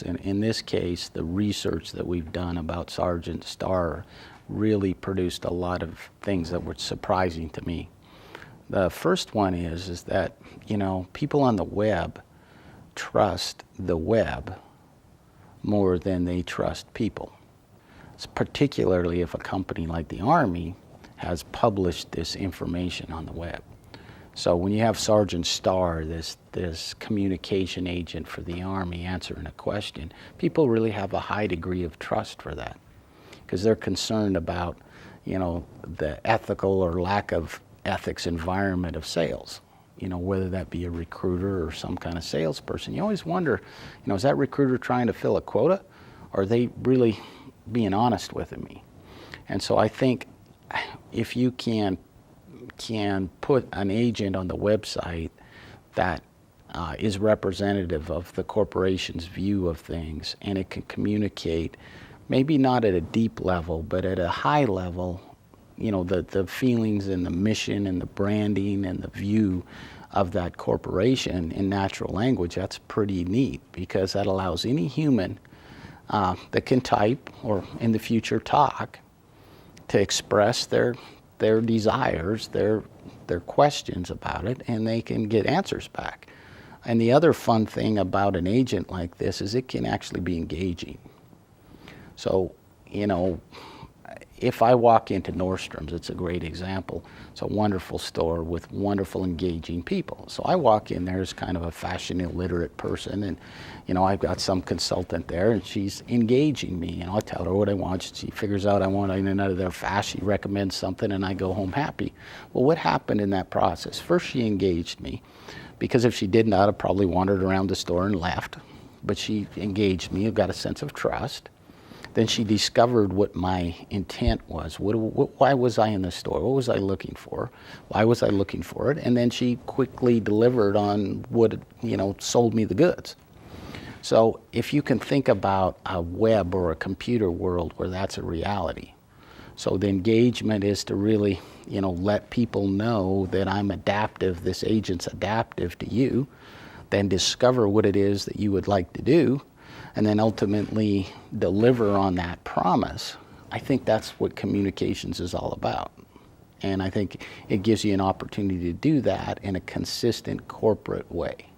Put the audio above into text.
In this case, the research that we've done about Sergeant Starr really produced a lot of things that were surprising to me. The first one is that, people on the web trust the web more than they trust people. It's particularly if a company like the Army has published this information on the web. So when you have Sergeant Starr, this communication agent for the Army, answering a question, people really have a high degree of trust for that because they're concerned about, the ethical or lack of ethics environment of sales. Whether that be a recruiter or some kind of salesperson. You always wonder, is that recruiter trying to fill a quota, or are they really being honest with me? And so I think if you can put an agent on the website that is representative of the corporation's view of things, and it can communicate, maybe not at a deep level, but at a high level, the feelings and the mission and the branding and the view of that corporation in natural language, that's pretty neat because that allows any human that can type or in the future talk to express their desires, their questions about it, and they can get answers back. And the other fun thing about an agent like this is it can actually be engaging. So, if I walk into Nordstrom's, it's a great example. It's a wonderful store with wonderful, engaging people. So I walk in there as kind of a fashion illiterate person, and I've got some consultant there, and she's engaging me. I tell her what I want. She figures out I want in and out of there fast. She recommends something, and I go home happy. Well, what happened in that process? First, she engaged me, because if she didn't, I'd have probably wandered around the store and left. But she engaged me. I've got a sense of trust. Then she discovered what my intent was. Why was I in the store? What was I looking for? Why was I looking for it? And then she quickly delivered on what, sold me the goods. So if you can think about a web or a computer world where that's a reality. So the engagement is to really, let people know that I'm adaptive, this agent's adaptive to you, then discover what it is that you would like to do, and then ultimately deliver on that promise. I think that's what communications is all about. And I think it gives you an opportunity to do that in a consistent corporate way.